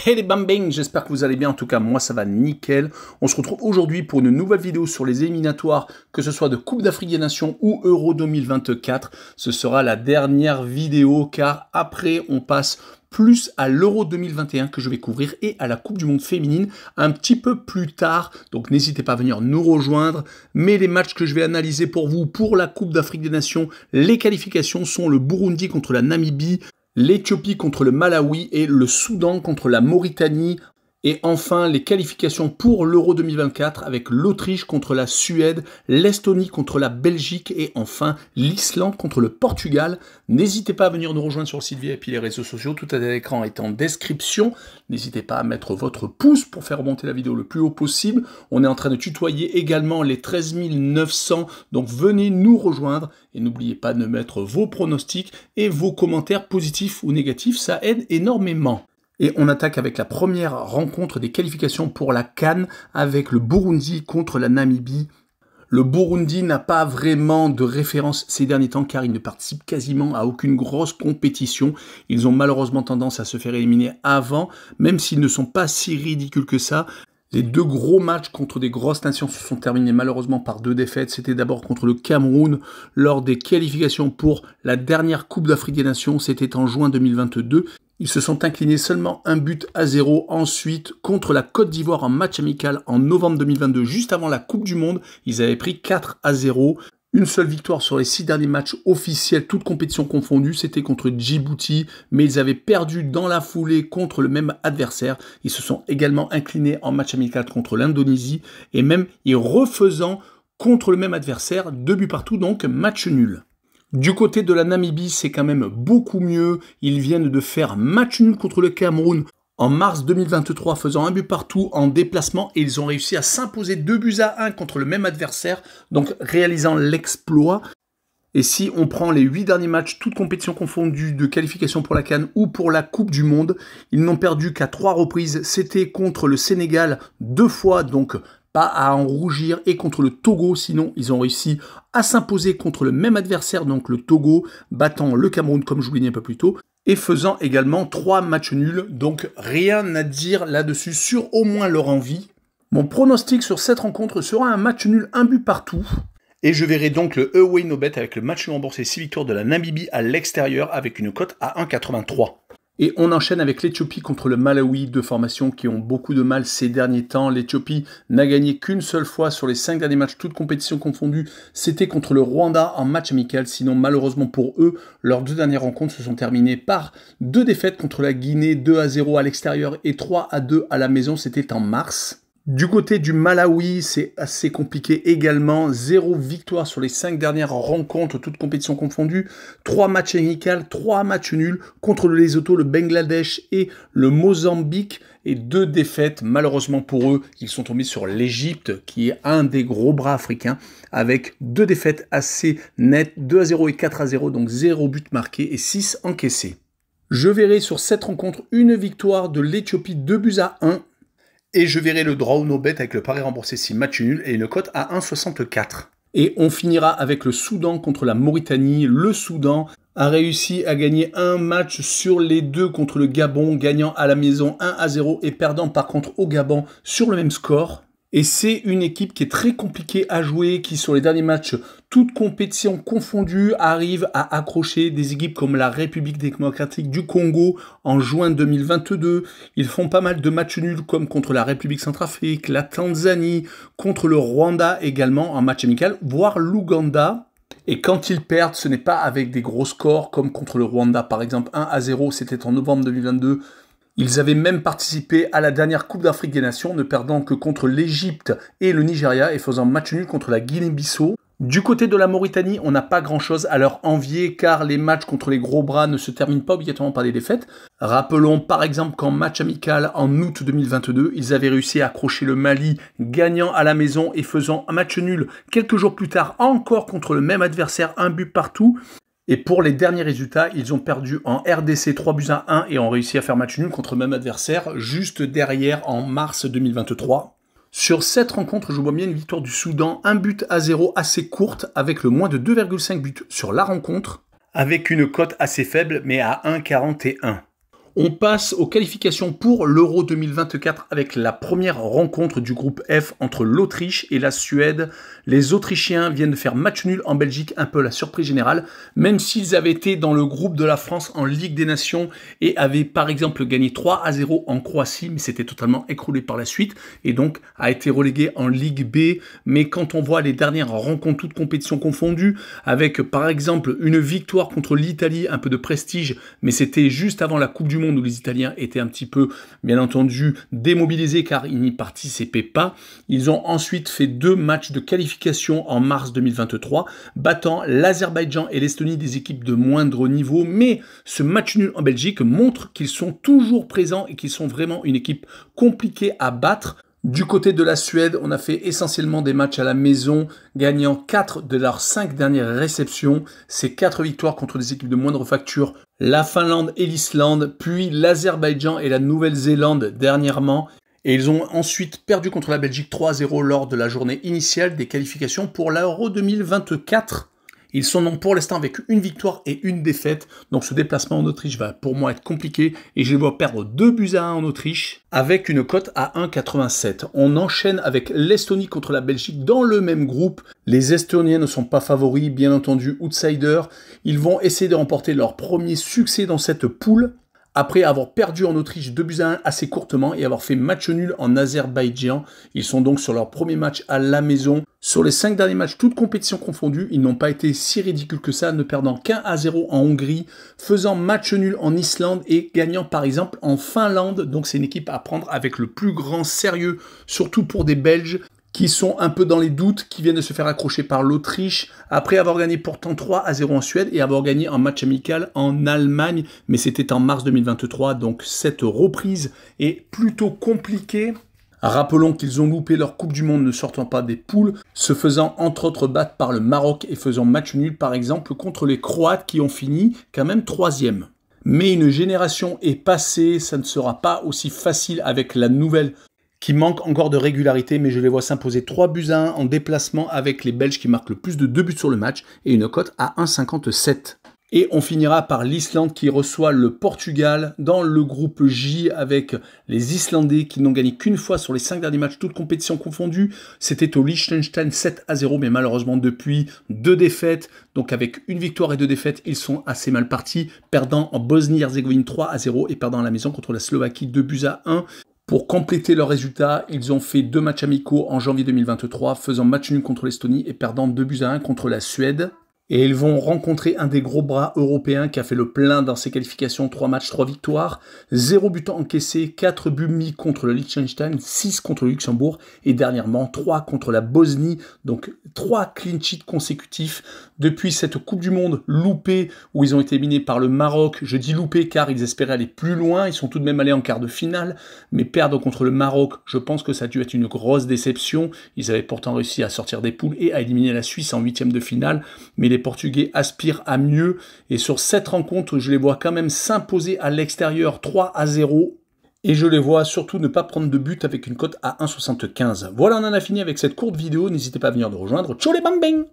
Hey les bambins, j'espère que vous allez bien, en tout cas moi ça va nickel. On se retrouve aujourd'hui pour une nouvelle vidéo sur les éliminatoires, que ce soit de Coupe d'Afrique des Nations ou Euro 2024. Ce sera la dernière vidéo car après on passe plus à l'Euro 2021 que je vais couvrir et à la Coupe du Monde féminine un petit peu plus tard. Donc n'hésitez pas à venir nous rejoindre. Mais les matchs que je vais analyser pour vous pour la Coupe d'Afrique des Nations, les qualifications sont le Burundi contre la Namibie, l'Éthiopie contre le Malawi et le Soudan contre la Mauritanie. Et enfin, les qualifications pour l'Euro 2024 avec l'Autriche contre la Suède, l'Estonie contre la Belgique et enfin l'Islande contre le Portugal. N'hésitez pas à venir nous rejoindre sur le site VIP et les réseaux sociaux. Tout à l'écran est en description. N'hésitez pas à mettre votre pouce pour faire remonter la vidéo le plus haut possible. On est en train de tutoyer également les 13 900. Donc venez nous rejoindre. Et n'oubliez pas de mettre vos pronostics et vos commentaires positifs ou négatifs. Ça aide énormément. Et on attaque avec la première rencontre des qualifications pour la CAN avec le Burundi contre la Namibie. Le Burundi n'a pas vraiment de référence ces derniers temps car il ne participe quasiment à aucune grosse compétition. Ils ont malheureusement tendance à se faire éliminer avant, même s'ils ne sont pas si ridicules que ça. Les deux gros matchs contre des grosses nations se sont terminés malheureusement par 2 défaites. C'était d'abord contre le Cameroun lors des qualifications pour la dernière Coupe d'Afrique des Nations. C'était en juin 2022. Ils se sont inclinés seulement 1-0 ensuite contre la Côte d'Ivoire en match amical en novembre 2022, juste avant la Coupe du Monde. Ils avaient pris 4-0. Une seule victoire sur les 6 derniers matchs officiels, toutes compétitions confondues, c'était contre Djibouti, mais ils avaient perdu dans la foulée contre le même adversaire. Ils se sont également inclinés en match amical contre l'Indonésie et même y refaisant contre le même adversaire, 2 buts partout, donc match nul. Du côté de la Namibie, c'est quand même beaucoup mieux. Ils viennent de faire match nul contre le Cameroun en mars 2023, faisant 1 but partout en déplacement. Et ils ont réussi à s'imposer 2-1 contre le même adversaire, donc réalisant l'exploit. Et si on prend les 8 derniers matchs, toutes compétitions confondues de qualification pour la CAN ou pour la Coupe du Monde, ils n'ont perdu qu'à 3 reprises. C'était contre le Sénégal 2 fois, donc pas à en rougir, et contre le Togo, sinon ils ont réussi à s'imposer contre le même adversaire, donc le Togo, battant le Cameroun comme je vous l'ai dit un peu plus tôt, et faisant également 3 matchs nuls, donc rien à dire là-dessus sur au moins leur envie. Mon pronostic sur cette rencontre sera un match nul, 1 but partout, et je verrai donc le Away No Bet avec le match nul remboursé 6 victoires de la Namibie à l'extérieur avec une cote à 1,83. Et on enchaîne avec l'Éthiopie contre le Malawi, deux formations qui ont beaucoup de mal ces derniers temps. L'Éthiopie n'a gagné qu'une seule fois sur les 5 derniers matchs, toutes compétitions confondues. C'était contre le Rwanda en match amical. Sinon, malheureusement pour eux, leurs 2 dernières rencontres se sont terminées par 2 défaites contre la Guinée, 2-0 à l'extérieur et 3-2 à la maison. C'était en mars. Du côté du Malawi, c'est assez compliqué également. 0 victoire sur les 5 dernières rencontres, toutes compétitions confondues. 3 matchs amicaux, 3 matchs nuls contre le Lesotho, le Bangladesh et le Mozambique. Et 2 défaites, malheureusement pour eux, ils sont tombés sur l'Égypte, qui est un des gros bras africains, avec 2 défaites assez nettes, 2-0 et 4-0, donc 0 but marqué et 6 encaissés. Je verrai sur cette rencontre une victoire de l'Éthiopie, 2-1. Et je verrai le draw no bet avec le pari remboursé 6 matchs nuls et une cote à 1,64. Et on finira avec le Soudan contre la Mauritanie. Le Soudan a réussi à gagner un match sur les 2 contre le Gabon, gagnant à la maison 1-0 et perdant par contre au Gabon sur le même score. Et c'est une équipe qui est très compliquée à jouer, qui sur les derniers matchs, toutes compétitions confondues, arrive à accrocher des équipes comme la République démocratique du Congo en juin 2022. Ils font pas mal de matchs nuls comme contre la République centrafrique, la Tanzanie, contre le Rwanda également en match amical, voire l'Ouganda. Et quand ils perdent, ce n'est pas avec des gros scores comme contre le Rwanda par exemple 1-0, c'était en novembre 2022. Ils avaient même participé à la dernière Coupe d'Afrique des Nations, ne perdant que contre l'Égypte et le Nigeria et faisant match nul contre la Guinée-Bissau. Du côté de la Mauritanie, on n'a pas grand-chose à leur envier car les matchs contre les gros bras ne se terminent pas obligatoirement par des défaites. Rappelons par exemple qu'en match amical en août 2022, ils avaient réussi à accrocher le Mali, gagnant à la maison et faisant un match nul quelques jours plus tard encore contre le même adversaire, 1 but partout. Et pour les derniers résultats, ils ont perdu en RDC 3-1 et ont réussi à faire match nul contre le même adversaire juste derrière en mars 2023. Sur cette rencontre, je vois bien une victoire du Soudan, 1-0 assez courte avec le moins de 2,5 buts sur la rencontre, avec une cote assez faible mais à 1,41. On passe aux qualifications pour l'Euro 2024 avec la première rencontre du groupe F entre l'Autriche et la Suède. Les Autrichiens viennent de faire match nul en Belgique, un peu la surprise générale, même s'ils avaient été dans le groupe de la France en Ligue des Nations et avaient par exemple gagné 3-0 en Croatie, mais c'était totalement écroulé par la suite et donc a été relégué en Ligue B. Mais quand on voit les dernières rencontres, toutes compétitions confondues, avec par exemple une victoire contre l'Italie, un peu de prestige, mais c'était juste avant la Coupe du Monde où les Italiens étaient un petit peu, bien entendu, démobilisés car ils n'y participaient pas. Ils ont ensuite fait 2 matchs de qualification en mars 2023, battant l'Azerbaïdjan et l'Estonie, des équipes de moindre niveau. Mais ce match nul en Belgique montre qu'ils sont toujours présents et qu'ils sont vraiment une équipe compliquée à battre. Du côté de la Suède, on a fait essentiellement des matchs à la maison, gagnant 4 de leurs 5 dernières réceptions. Ces 4 victoires contre des équipes de moindre facture, la Finlande et l'Islande, puis l'Azerbaïdjan et la Nouvelle-Zélande dernièrement. Et ils ont ensuite perdu contre la Belgique 3-0 lors de la journée initiale des qualifications pour l'Euro 2024. Ils sont donc pour l'instant avec une victoire et une défaite. Donc ce déplacement en Autriche va pour moi être compliqué et je les vois perdre 2-1 en Autriche avec une cote à 1,87. On enchaîne avec l'Estonie contre la Belgique dans le même groupe. Les Estoniens ne sont pas favoris, bien entendu outsiders. Ils vont essayer de remporter leur premier succès dans cette poule, après avoir perdu en Autriche 2-1 assez courtement et avoir fait match nul en Azerbaïdjan. Ils sont donc sur leur premier match à la maison. Sur les 5 derniers matchs, toutes compétitions confondues, ils n'ont pas été si ridicules que ça, ne perdant qu'1-0 en Hongrie, faisant match nul en Islande et gagnant par exemple en Finlande. Donc c'est une équipe à prendre avec le plus grand sérieux, surtout pour des Belges qui sont un peu dans les doutes, qui viennent de se faire accrocher par l'Autriche, après avoir gagné pourtant 3-0 en Suède et avoir gagné un match amical en Allemagne, mais c'était en mars 2023, donc cette reprise est plutôt compliquée. Rappelons qu'ils ont loupé leur Coupe du Monde ne sortant pas des poules, se faisant entre autres battre par le Maroc et faisant match nul par exemple contre les Croates qui ont fini quand même 3e. Mais une génération est passée, ça ne sera pas aussi facile avec la nouvelle qui manque encore de régularité, mais je les vois s'imposer 3-1 en déplacement avec les Belges qui marquent le plus de 2 buts sur le match et une cote à 1,57. Et on finira par l'Islande qui reçoit le Portugal dans le groupe J avec les Islandais qui n'ont gagné qu'une fois sur les 5 derniers matchs, toutes compétitions confondues. C'était au Liechtenstein 7-0, mais malheureusement depuis 2 défaites. Donc avec une victoire et 2 défaites, ils sont assez mal partis, perdant en Bosnie-Herzégovine 3-0 et perdant à la maison contre la Slovaquie 2-1. Pour compléter leurs résultats, ils ont fait 2 matchs amicaux en janvier 2023, faisant match nul contre l'Estonie et perdant 2-1 contre la Suède. Et ils vont rencontrer un des gros bras européens qui a fait le plein dans ses qualifications, 3 matchs, 3 victoires, 0 but encaissé, 4 buts mis contre le Liechtenstein, 6 contre le Luxembourg et dernièrement 3 contre la Bosnie, donc 3 clean sheets consécutifs depuis cette Coupe du Monde loupée où ils ont été éliminés par le Maroc. Je dis loupé car ils espéraient aller plus loin, ils sont tout de même allés en quart de finale, mais perdre contre le Maroc, je pense que ça a dû être une grosse déception. Ils avaient pourtant réussi à sortir des poules et à éliminer la Suisse en 8e de finale, mais les Portugais aspirent à mieux et sur cette rencontre, je les vois quand même s'imposer à l'extérieur 3-0 et je les vois surtout ne pas prendre de but avec une cote à 1,75. Voilà, on en a fini avec cette courte vidéo. N'hésitez pas à venir nous rejoindre. Ciao les bang bang!